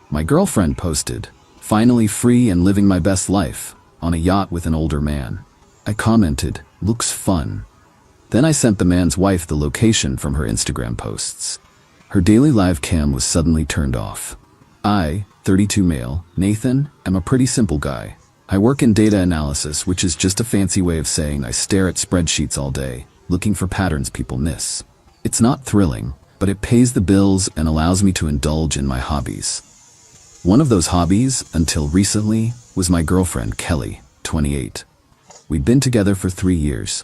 My girlfriend posted, "Finally free and living my best life, on a yacht with an older man." I commented, "Looks fun." Then I sent the man's wife the location from her Instagram posts. Her daily live cam was suddenly turned off. I, 32 male, Nathan, am a pretty simple guy. I work in data analysis, which is just a fancy way of saying I stare at spreadsheets all day, looking for patterns people miss. It's not thrilling, but it pays the bills and allows me to indulge in my hobbies. One of those hobbies, until recently, was my girlfriend, Kelly, 28. We'd been together for 3 years.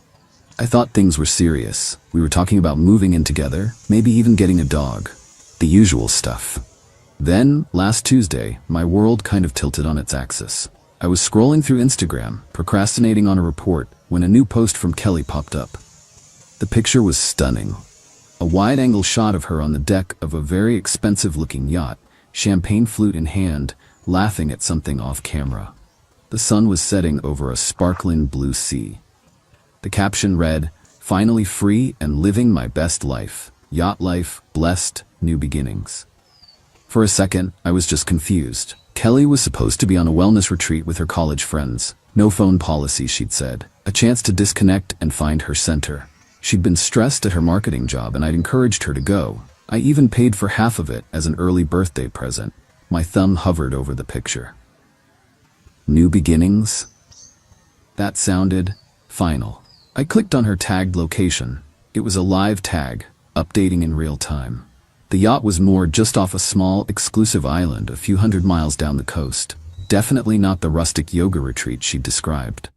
I thought things were serious. We were talking about moving in together, maybe even getting a dog. The usual stuff. Then, last Tuesday, my world kind of tilted on its axis. I was scrolling through Instagram, procrastinating on a report, when a new post from Kelly popped up. The picture was stunning. A wide-angle shot of her on the deck of a very expensive-looking yacht, champagne flute in hand, laughing at something off camera. The sun was setting over a sparkling blue sea. The caption read, "Finally free and living my best life. Yacht life, blessed, new beginnings." For a second, I was just confused. Kelly was supposed to be on a wellness retreat with her college friends. No phone policy, she'd said. A chance to disconnect and find her center. She'd been stressed at her marketing job and I'd encouraged her to go. I even paid for half of it as an early birthday present. My thumb hovered over the picture. New beginnings? That sounded final. I clicked on her tagged location. It was a live tag, updating in real time. The yacht was moored just off a small, exclusive island a few hundred miles down the coast. Definitely not the rustic yoga retreat she'd described.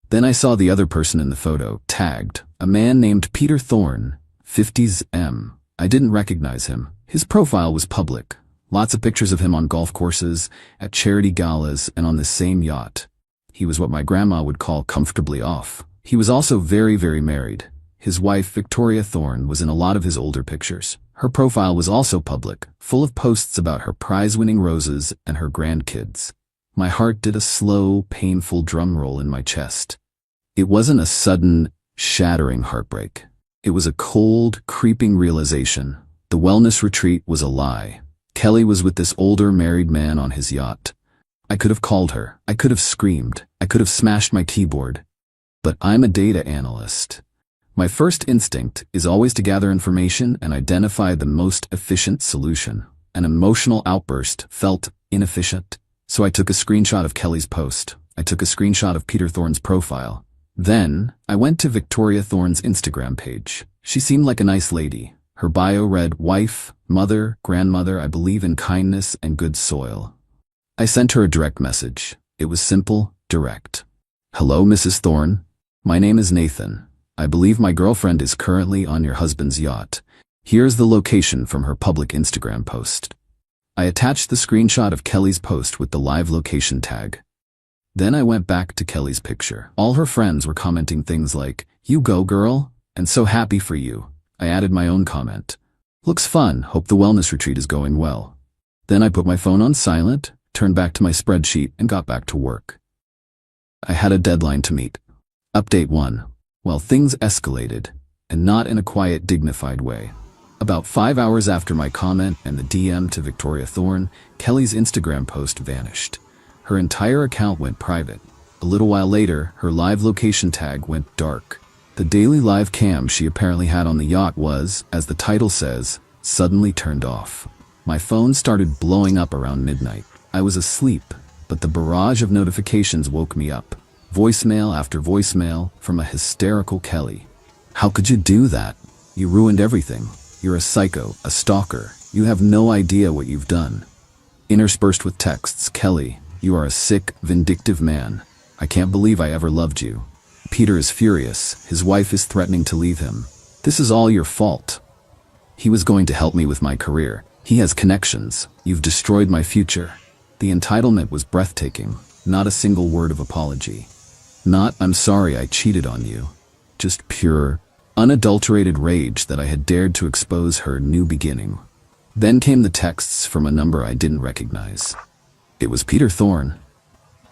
Then I saw the other person in the photo, tagged, a man named Peter Thorne, 50s M. I didn't recognize him. His profile was public. Lots of pictures of him on golf courses, at charity galas, and on the same yacht. He was what my grandma would call comfortably off. He was also very, very married. His wife, Victoria Thorne, was in a lot of his older pictures. Her profile was also public, full of posts about her prize-winning roses and her grandkids. My heart did a slow, painful drum roll in my chest. It wasn't a sudden, shattering heartbreak. It was a cold, creeping realization. The wellness retreat was a lie. Kelly was with this older married man on his yacht. I could have called her. I could have screamed. I could have smashed my keyboard. But I'm a data analyst. My first instinct is always to gather information and identify the most efficient solution. An emotional outburst felt inefficient. So I took a screenshot of Kelly's post. I took a screenshot of Peter Thorne's profile. Then, I went to Victoria Thorne's Instagram page. She seemed like a nice lady. Her bio read, "Wife, mother, grandmother, I believe in kindness and good soil." I sent her a direct message. It was simple, direct. "Hello, Mrs. Thorne. My name is Nathan. I believe my girlfriend is currently on your husband's yacht. Here's the location from her public Instagram post." I attached the screenshot of Kelly's post with the live location tag. Then I went back to Kelly's picture. All her friends were commenting things like, "You go, girl," and "So happy for you." I added my own comment. "Looks fun, hope the wellness retreat is going well." Then I put my phone on silent, turned back to my spreadsheet, and got back to work. I had a deadline to meet. Update 1. Well, things escalated, and not in a quiet, dignified way. About 5 hours after my comment and the DM to Victoria Thorne, Kelly's Instagram post vanished. Her entire account went private. A little while later, her live location tag went dark. The daily live cam she apparently had on the yacht was, as the title says, suddenly turned off. My phone started blowing up around midnight. I was asleep, but the barrage of notifications woke me up. Voicemail after voicemail from a hysterical Kelly. "How could you do that? You ruined everything. You're a psycho, a stalker. You have no idea what you've done." Interspersed with texts, "Kelly, you are a sick, vindictive man. I can't believe I ever loved you. Peter is furious. His wife is threatening to leave him. This is all your fault. He was going to help me with my career. He has connections. You've destroyed my future." The entitlement was breathtaking. Not a single word of apology. Not, "I'm sorry I cheated on you." Just pure, unadulterated rage that I had dared to expose her new beginning. Then came the texts from a number I didn't recognize. It was Peter Thorne.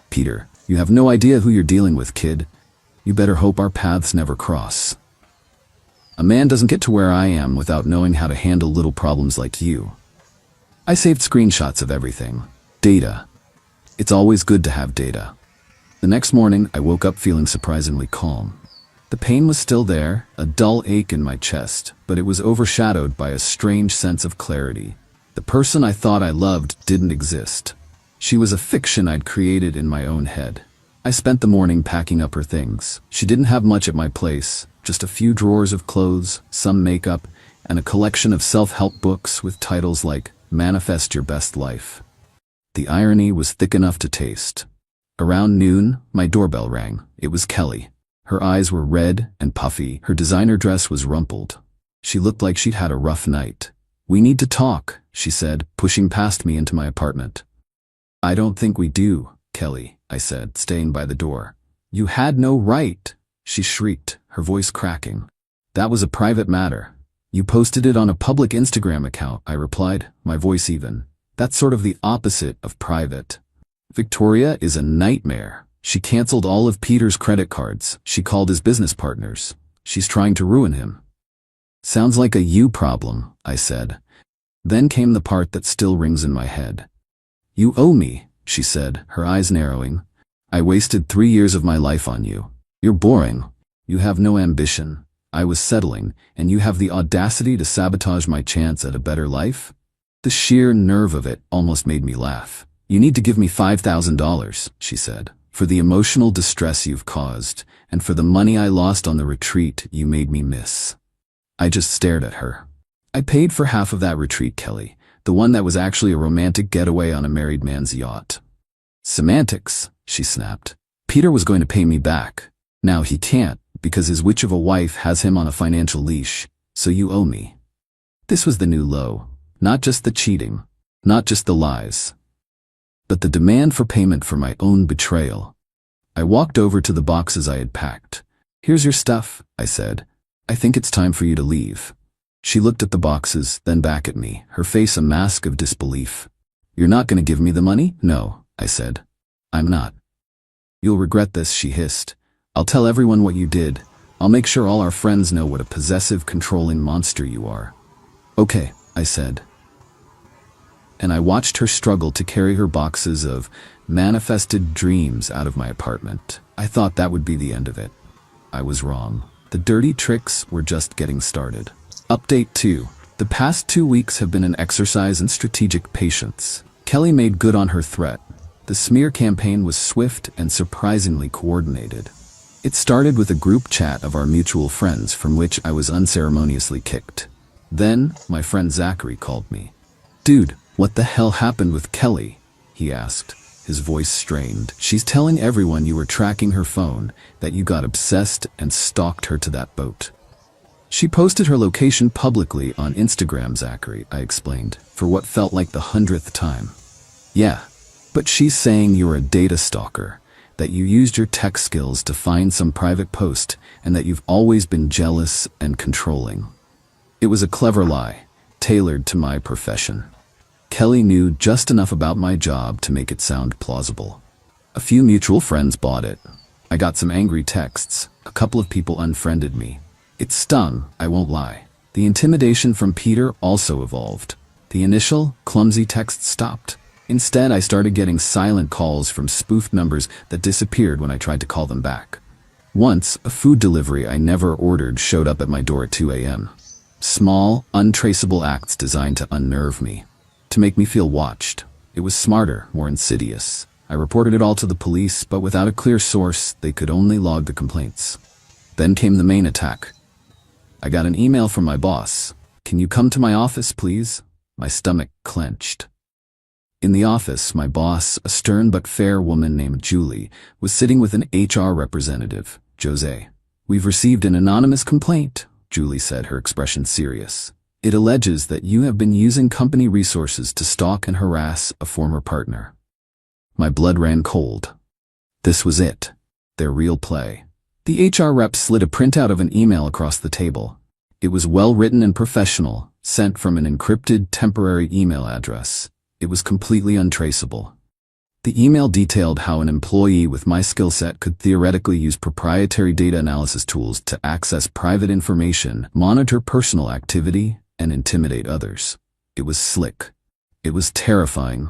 "Peter, you have no idea who you're dealing with, kid. You better hope our paths never cross. A man doesn't get to where I am without knowing how to handle little problems like you." I saved screenshots of everything. Data. It's always good to have data. The next morning, I woke up feeling surprisingly calm. The pain was still there, a dull ache in my chest, but it was overshadowed by a strange sense of clarity. The person I thought I loved didn't exist. She was a fiction I'd created in my own head. I spent the morning packing up her things. She didn't have much at my place, just a few drawers of clothes, some makeup, and a collection of self-help books with titles like Manifest Your Best Life. The irony was thick enough to taste. Around noon, my doorbell rang. It was Kelly. Her eyes were red and puffy. Her designer dress was rumpled. She looked like she'd had a rough night. "We need to talk," she said, pushing past me into my apartment. "I don't think we do, Kelly," I said, staying by the door. "You had no right," she shrieked, her voice cracking. "That was a private matter. You posted it on a public Instagram account," I replied, my voice even. "That's sort of the opposite of private. Victoria is a nightmare. She canceled all of Peter's credit cards. She called his business partners. She's trying to ruin him." "Sounds like a you problem," I said. Then came the part that still rings in my head. "You owe me," she said, her eyes narrowing. "I wasted 3 years of my life on you. You're boring. You have no ambition. I was settling, and you have the audacity to sabotage my chance at a better life?" The sheer nerve of it almost made me laugh. "You need to give me $5,000, she said, "for the emotional distress you've caused, and for the money I lost on the retreat you made me miss." I just stared at her. "I paid for half of that retreat, Kelly, the one that was actually a romantic getaway on a married man's yacht." "Semantics," she snapped. "Peter was going to pay me back. Now he can't, because his witch of a wife has him on a financial leash, so you owe me." This was the new low. Not just the cheating, not just the lies, but the demand for payment for my own betrayal. I walked over to the boxes I had packed. "Here's your stuff," I said. "I think it's time for you to leave." She looked at the boxes, then back at me, her face a mask of disbelief. "You're not going to give me the money?" "No," I said. "I'm not." "You'll regret this," she hissed. "I'll tell everyone what you did. I'll make sure all our friends know what a possessive, controlling monster you are." "Okay," I said. And I watched her struggle to carry her boxes of manifested dreams out of my apartment. I thought that would be the end of it. I was wrong. The dirty tricks were just getting started. Update 2. The past 2 weeks have been an exercise in strategic patience. Kelly made good on her threat. The smear campaign was swift and surprisingly coordinated. It started with a group chat of our mutual friends from which I was unceremoniously kicked. Then, my friend Zachary called me. "Dude, what the hell happened with Kelly?" he asked, his voice strained. "She's telling everyone you were tracking her phone, that you got obsessed and stalked her to that boat." "She posted her location publicly on Instagram, Zachary," I explained, for what felt like the 100th time. "Yeah, but she's saying you're a data stalker, that you used your tech skills to find some private post, and that you've always been jealous and controlling." It was a clever lie, tailored to my profession. Kelly knew just enough about my job to make it sound plausible. A few mutual friends bought it. I got some angry texts. A couple of people unfriended me. It stung, I won't lie. The intimidation from Peter also evolved. The initial, clumsy texts stopped. Instead, I started getting silent calls from spoofed numbers that disappeared when I tried to call them back. Once, a food delivery I never ordered showed up at my door at 2 a.m. Small, untraceable acts designed to unnerve me, to make me feel watched. It was smarter, more insidious. I reported it all to the police, but without a clear source, they could only log the complaints. Then came the main attack. I got an email from my boss. "Can you come to my office, please?" My stomach clenched. In the office, my boss, a stern but fair woman named Julie, was sitting with an HR representative, Jose. "We've received an anonymous complaint," Julie said, her expression serious. "It alleges that you have been using company resources to stalk and harass a former partner." My blood ran cold. This was it. Their real play. The HR rep slid a printout of an email across the table. It was well written and professional, sent from an encrypted temporary email address. It was completely untraceable. The email detailed how an employee with my skill set could theoretically use proprietary data analysis tools to access private information, monitor personal activity, and intimidate others. It was slick. It was terrifying.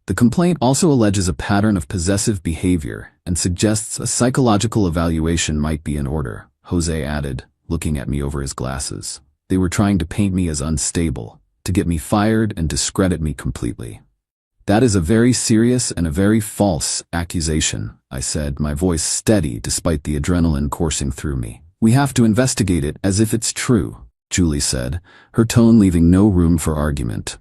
The complaint also alleges a pattern of possessive behavior and suggests a psychological evaluation might be in order, Jose added, looking at me over his glasses. They were trying to paint me as unstable, to get me fired and discredit me completely. That is a very serious and a very false accusation, I said, my voice steady despite the adrenaline coursing through me. We have to investigate it as if it's true, Julie said, her tone leaving no room for argument.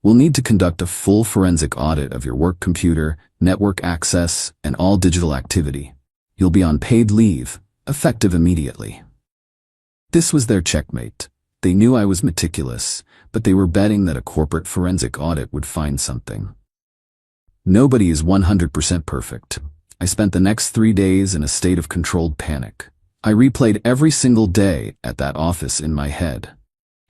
We'll need to conduct a full forensic audit of your work computer, network access, and all digital activity. You'll be on paid leave, effective immediately. This was their checkmate. They knew I was meticulous, but they were betting that a corporate forensic audit would find something. Nobody is 100% perfect. I spent the next 3 days in a state of controlled panic. I replayed every single day at that office in my head.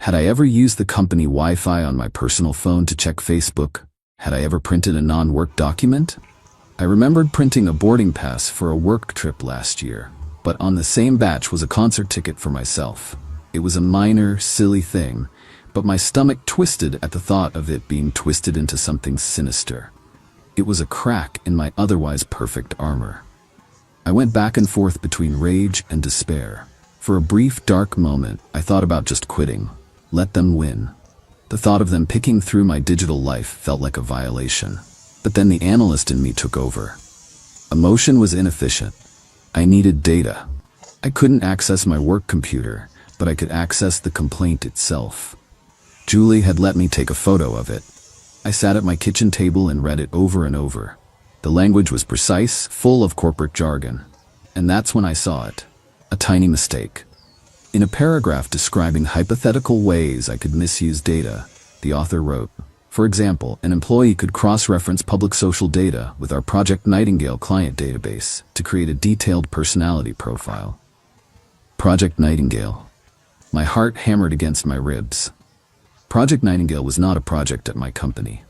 Had I ever used the company Wi-Fi on my personal phone to check Facebook? Had I ever printed a non-work document? I remembered printing a boarding pass for a work trip last year, but on the same batch was a concert ticket for myself. It was a minor, silly thing, but my stomach twisted at the thought of it being twisted into something sinister. It was a crack in my otherwise perfect armor. I went back and forth between rage and despair. For a brief, dark moment, I thought about just quitting. Let them win. The thought of them picking through my digital life felt like a violation. But then the analyst in me took over. Emotion was inefficient. I needed data. I couldn't access my work computer, but I could access the complaint itself. Julie had let me take a photo of it. I sat at my kitchen table and read it over and over. The language was precise, full of corporate jargon. And that's when I saw it. A tiny mistake. In a paragraph describing hypothetical ways I could misuse data, the author wrote, for example, an employee could cross-reference public social data with our Project Nightingale client database to create a detailed personality profile. Project Nightingale. My heart hammered against my ribs. Project Nightingale was not a project at my company.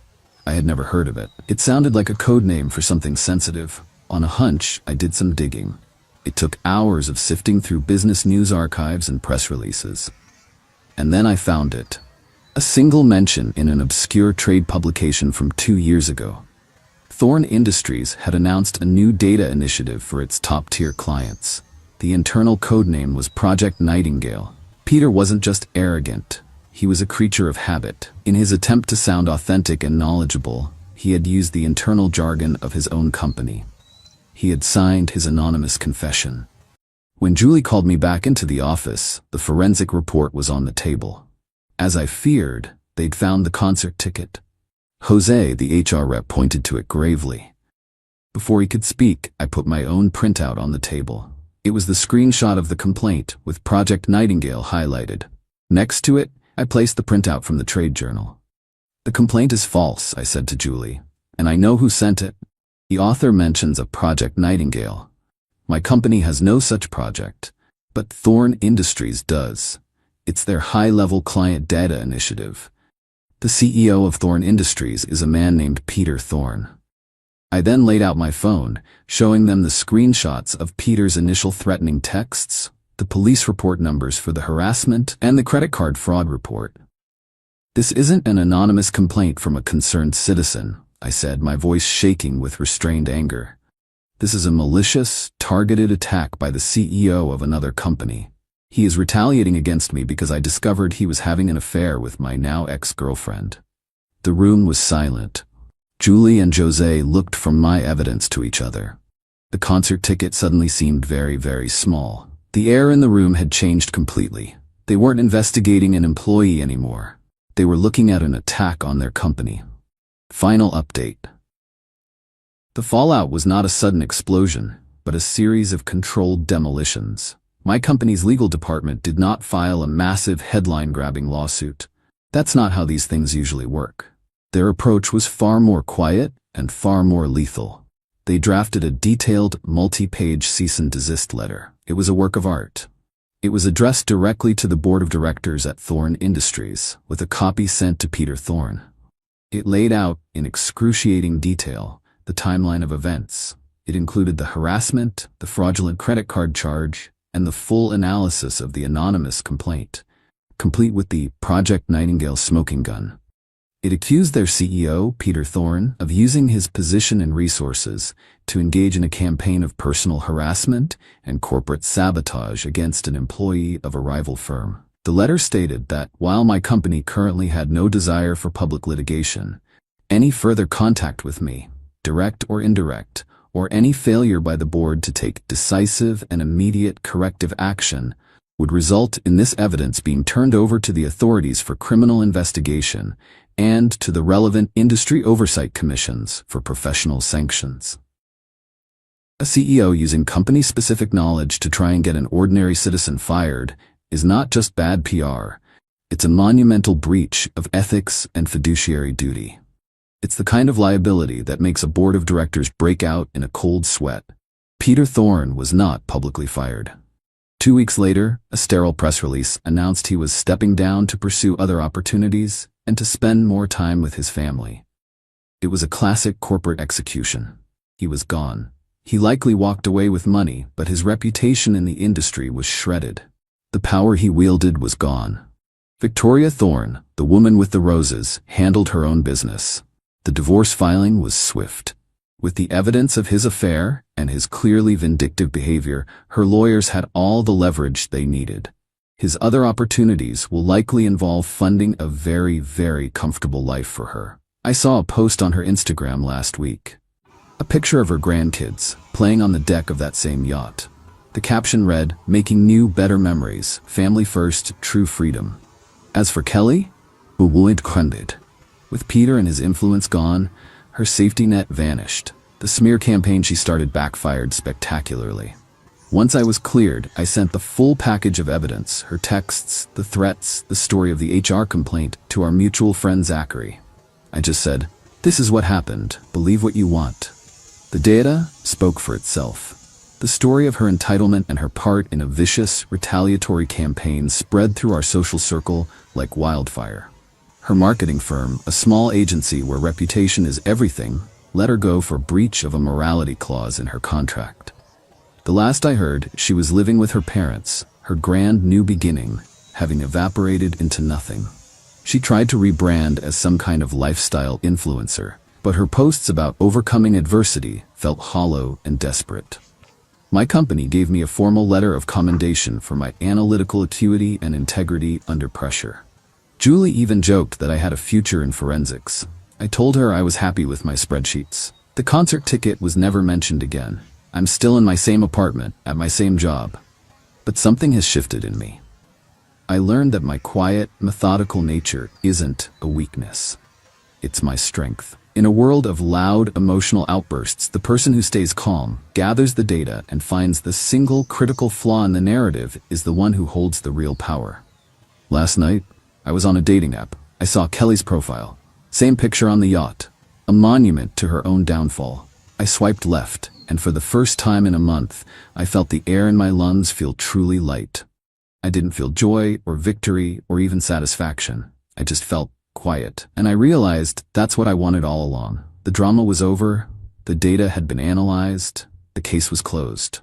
I had never heard of it. It sounded like a code name for something sensitive. On a hunch, I did some digging. It took hours of sifting through business news archives and press releases. And then I found it. A single mention in an obscure trade publication from 2 years ago. Thorn Industries had announced a new data initiative for its top-tier clients. The internal codename was Project Nightingale. Peter wasn't just arrogant. He was a creature of habit. In his attempt to sound authentic and knowledgeable, he had used the internal jargon of his own company. He had signed his anonymous confession. When Julie called me back into the office, the forensic report was on the table. As I feared, they'd found the concert ticket. Jose, the HR rep, pointed to it gravely. Before he could speak, I put my own printout on the table. It was the screenshot of the complaint, with Project Nightingale highlighted. Next to it, I placed the printout from the trade journal. The complaint is false, I said to Julie, and I know who sent it. The author mentions a Project Nightingale. My company has no such project, but Thorn Industries does. It's their high-level client data initiative. The CEO of Thorn Industries is a man named Peter Thorn. I then laid out my phone, showing them the screenshots of Peter's initial threatening texts, the police report numbers for the harassment, and the credit card fraud report. This isn't an anonymous complaint from a concerned citizen, I said, my voice shaking with restrained anger. This is a malicious, targeted attack by the CEO of another company. He is retaliating against me because I discovered he was having an affair with my now ex-girlfriend. The room was silent. Julie and Jose looked from my evidence to each other. The concert ticket suddenly seemed very, very small. The air in the room had changed completely. They weren't investigating an employee anymore. They were looking at an attack on their company. Final update. The fallout was not a sudden explosion, but a series of controlled demolitions. My company's legal department did not file a massive headline-grabbing lawsuit. That's not how these things usually work. Their approach was far more quiet and far more lethal. They drafted a detailed, multi-page cease and desist letter. It was a work of art. It was addressed directly to the board of directors at Thorn Industries, with a copy sent to Peter Thorn. It laid out, in excruciating detail, the timeline of events. It included the harassment, the fraudulent credit card charge, and the full analysis of the anonymous complaint, complete with the Project Nightingale smoking gun. It accused their CEO, Peter Thorne, of using his position and resources to engage in a campaign of personal harassment and corporate sabotage against an employee of a rival firm. The letter stated that, while my company currently had no desire for public litigation, any further contact with me, direct or indirect, or any failure by the board to take decisive and immediate corrective action would result in this evidence being turned over to the authorities for criminal investigation and to the relevant industry oversight commissions for professional sanctions. A CEO using company-specific knowledge to try and get an ordinary citizen fired is not just bad PR, it's a monumental breach of ethics and fiduciary duty. It's the kind of liability that makes a board of directors break out in a cold sweat. Peter Thorne was not publicly fired. 2 weeks later, a sterile press release announced he was stepping down to pursue other opportunities and to spend more time with his family. It was a classic corporate execution. He was gone. He likely walked away with money, but his reputation in the industry was shredded. The power he wielded was gone. Victoria Thorne, the woman with the roses, handled her own business. The divorce filing was swift. With the evidence of his affair and his clearly vindictive behavior, her lawyers had all the leverage they needed. His other opportunities will likely involve funding a very, very comfortable life for her. I saw a post on her Instagram last week. A picture of her grandkids, playing on the deck of that same yacht. The caption read, "Making new, better memories. Family first, true freedom." As for Kelly, with Peter and his influence gone, her safety net vanished. The smear campaign she started backfired spectacularly. Once I was cleared, I sent the full package of evidence, her texts, the threats, the story of the HR complaint, to our mutual friend Zachary. I just said, "This is what happened. Believe what you want." The data spoke for itself. The story of her entitlement and her part in a vicious, retaliatory campaign spread through our social circle like wildfire. Her marketing firm, a small agency where reputation is everything, let her go for breach of a morality clause in her contract. The last I heard, she was living with her parents, her grand new beginning, having evaporated into nothing. She tried to rebrand as some kind of lifestyle influencer, but her posts about overcoming adversity felt hollow and desperate. My company gave me a formal letter of commendation for my analytical acuity and integrity under pressure. Julie even joked that I had a future in forensics. I told her I was happy with my spreadsheets. The concert ticket was never mentioned again. I'm still in my same apartment, at my same job. But something has shifted in me. I learned that my quiet, methodical nature isn't a weakness. It's my strength. In a world of loud, emotional outbursts, the person who stays calm, gathers the data, and finds the single critical flaw in the narrative is the one who holds the real power. Last night, I was on a dating app. I saw Kelly's profile. Same picture on the yacht. A monument to her own downfall. I swiped left, and for the first time in a month, I felt the air in my lungs feel truly light. I didn't feel joy or victory or even satisfaction. I just felt quiet. And I realized that's what I wanted all along. The drama was over, the data had been analyzed, the case was closed.